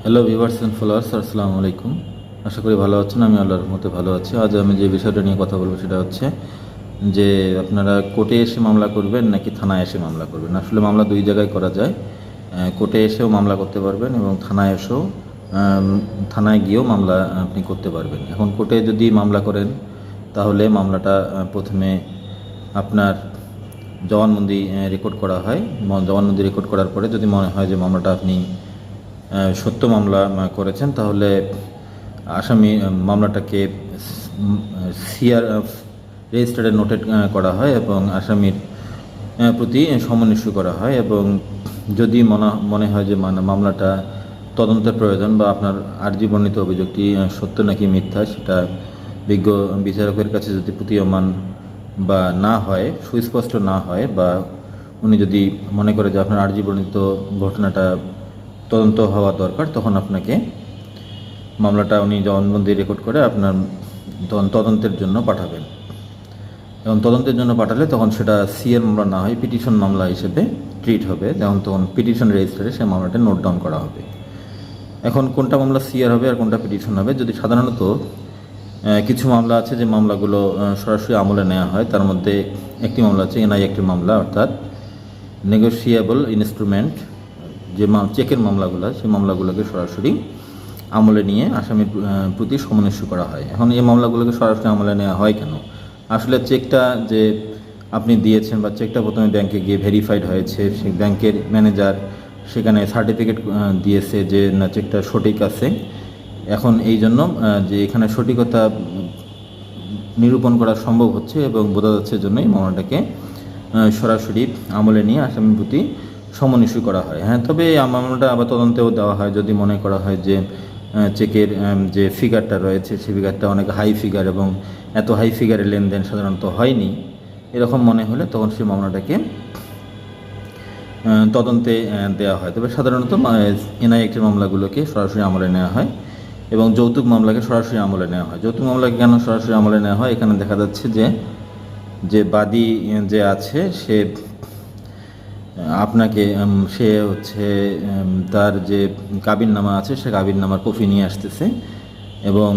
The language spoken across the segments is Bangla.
হ্যালো ভিউয়ার্স এন্ড ফলোয়ার্স, আসসালামু আলাইকুম। আশা করি ভালো আছেন। আমি আল্লাহর রহমতে ভালো আছি। আজ আমি যে বিষয়টা নিয়ে কথা বলবো সেটা হচ্ছে যে আপনারা কোর্টে এসে মামলা করবেন নাকি থানায় এসে মামলা করবেন। আসলে মামলা দুই জায়গায় করা যায়। কোর্টে এসেও মামলা করতে পারবেন এবং থানায় এসেও থানায় গিয়েও মামলা আপনি করতে পারবেন। এখন কোর্টে যদি মামলা করেন তাহলে মামলাটা প্রথমে আপনার জবানবন্দি রেকর্ড করা হয়। জবানবন্দি রেকর্ড করার পরে যদি মনে হয় যে মামলাটা আপনি সত্য মামলা করেছেন তাহলে আসামি মামলাটাকে সিআর রেজিস্টারে নোটেড করা হয় এবং আসামির প্রতি সমন ইস্যু করা হয়। এবং যদি মনে হয় যে মামলাটা তদন্তের প্রয়োজন বা আপনার আর্জি বর্ণিত অভিযোগটি সত্য নাকি মিথ্যা সেটা বিজ্ঞ বিচারকের কাছে যদি প্রতীয়মান বা না হয়, সুস্পষ্ট না হয়, বা উনি যদি মনে করে যে আপনার আর্জি বর্ণিত ঘটনাটা তদন্ত হওয়া দরকার, তখন আপনাকে মামলাটা উনি জবানবন্দি রেকর্ড করে আপনার তদন্তের জন্য পাঠাবেন। এবং তদন্তের জন্য পাঠালে তখন সেটা সিএর মামলা না হয় পিটিশন মামলা হিসেবে ট্রিট হবে। যেমন তখন পিটিশন রেজিস্টারে সেই মামলাটা নোট ডাউন করা হবে। এখন কোনটা মামলা সিআর হবে আর কোনটা পিটিশন হবে, যদি সাধারণত কিছু মামলা আছে যে মামলাগুলো সরাসরি আমলে নেওয়া হয়, তার মধ্যে একটি মামলা আছে এনআই একটি মামলা, অর্থাৎ নেগোশিয়েবল ইনস্ট্রুমেন্ট, যে চেকের মামলাগুলো, সেই মামলাগুলোকে সরাসরি আমলে নিয়ে আসামির প্রতি সমন ইস্যু করা হয়। এখন এই মামলাগুলোকে সরাসরি আমলে নেওয়া হয় কেন? আসলে চেকটা যে আপনি দিয়েছেন বা চেকটা প্রথমে ব্যাংকে গিয়ে ভেরিফাইড হয়েছে, সেই ব্যাংকের ম্যানেজার সেখানে সার্টিফিকেট দিয়েছে যে না চেকটা সঠিক আছে। এখন এই জন্য যে এখানে সঠিকতা নিরূপণ করা সম্ভব হচ্ছে এবং বোঝা যাচ্ছে জন্যই মামলাটাকে সরাসরি আমলে নিয়ে আসামির প্রতি সমন ইস্যু করা হয়। হ্যাঁ, তবে এই মামলাটা আবার তদন্তেও দেওয়া হয় যদি মনে করা হয় যে চেকের যে ফিগারটা রয়েছে সেই ফিগারটা অনেক হাই ফিগার এবং এত হাই ফিগারের লেনদেন সাধারণত হয়নি, এরকম মনে হলে তখন সেই মামলাটাকে তদন্তে দেওয়া হয়। তবে সাধারণত এনআই অ্যাক্টের মামলাগুলোকে সরাসরি আমলে নেওয়া হয় এবং যৌতুক মামলাকে সরাসরি আমলে নেওয়া হয়। যৌতুক মামলাকে কেন সরাসরি আমলে নেওয়া হয়? এখানে দেখা যাচ্ছে যে বাদী যে আছে সে আপনাকে সে হচ্ছে তার যে কাবিননামা আছে সে কাবিননামার কপি নিয়ে আসতেছে এবং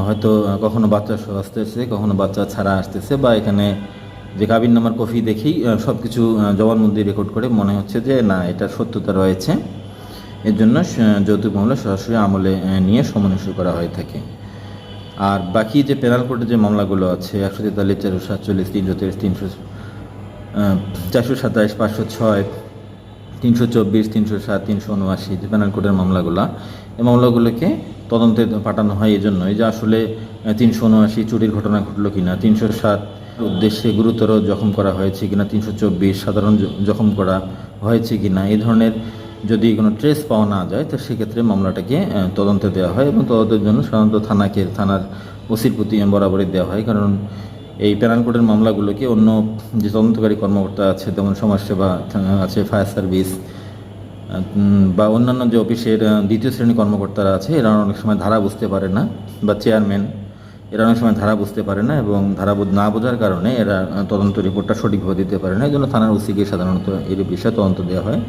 হয়তো কখনো বাচ্চা সহ আসতেছে, কখনো বাচ্চা ছাড়া আসতেছে, বা এখানে যে কাবিননামার কপি দেখেই সব কিছু জবানবন্দি রেকর্ড করে মনে হচ্ছে যে না, এটা সত্যতা রয়েছে। এর জন্য যৌতুক মামলা সরাসরি আমলে নিয়ে সমন ইস্যু করা হয়ে থাকে। আর বাকি যে পেনাল কোর্টের যে মামলাগুলো আছে 143, 447, 323, 427, 506, 324, 307, 379 যে পেনাল কোর্টের মামলাগুলো, এই মামলাগুলোকে তদন্তে পাঠানো হয় এই জন্যই যে আসলে 379 চুরির ঘটনা ঘটলো কিনা, 307 উদ্দেশ্যে গুরুতর জখম করা হয়েছে কিনা, 324 সাধারণ জখম করা হয়েছে কিনা, এই ধরনের যদি কোনো ট্রেস পাওয়া না যায় তো সেক্ষেত্রে মামলাটাকে তদন্তে দেওয়া হয় এবং তদন্তের জন্য সাধারণত থানার ওসির প্রতি বরাবরই দেওয়া হয়। কারণ এই পেনাল কোর্টের মামলাগুলোকে অন্য যে তদন্তকারী কর্মকর্তা আছে, যেমন সমাজসেবা আছে, ফায়ার সার্ভিস বা অন্যান্য যে অফিসের দ্বিতীয় শ্রেণী কর্মকর্তারা আছে, এরা অনেক সময় ধারা বুঝতে পারে না, বা চেয়ারম্যান, এরা অনেক সময় ধারা বুঝতে পারে না এবং ধারা না বোঝার কারণে এরা তদন্ত রিপোর্টটা সঠিকভাবে দিতে পারে না। এই জন্য থানার ওসিকে সাধারণত এর বিষয়ে তদন্ত দেওয়া হয়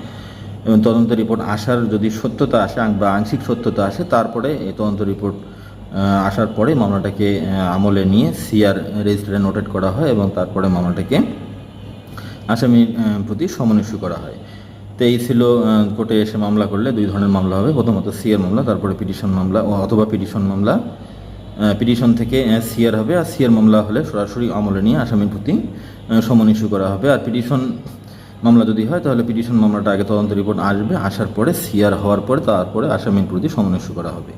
এবং তদন্ত রিপোর্ট আসার যদি সত্যতা আসে বা আংশিক সত্যতা আসে, তারপরে এই তদন্ত রিপোর্ট আসার পরে মামলাটাকে আমলে নিয়ে সিআর রেজিস্টারে নোটেড করা হয় এবং তারপরে মামলাটাকে আসামির প্রতি সমন ইস্যু করা হয়। তো এই ছিল কোর্টে এসে মামলা করলে দুই ধরনের মামলা হবে, প্রথমত সিআর মামলা, তারপরে পিটিশন মামলা অথবা পিটিশন মামলা। পিটিশন থেকে সিআর হবে, আর সিআর মামলা হলে সরাসরি আমলে নিয়ে আসামির প্রতি সমন ইস্যু করা হবে। আর পিটিশন মামলা যদি হয় তাহলে পিটিশন মামলাটা আগে তদন্ত রিপোর্ট আসবে, আসার পরে সিআর হওয়ার পরে তারপরে আসামির প্রতি সমন ইস্যু করা হবে।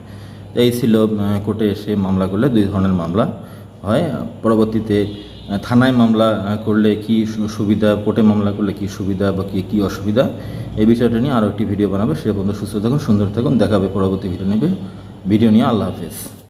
এই ছিল কোর্টে এসে মামলা করলে দুই ধরনের মামলা হয়। পরবর্তীতে থানায় মামলা করলে কি সুবিধা, কোর্টে মামলা করলে কি সুবিধা বা কী অসুবিধা, এই বিষয়টা নিয়ে আরও একটি ভিডিও বানাবে। সে পর্যন্ত সুস্থ থাকুন, সুন্দর থাকুন, দেখাবে পরবর্তী ভিডিও নিয়ে। আল্লাহ হাফেজ।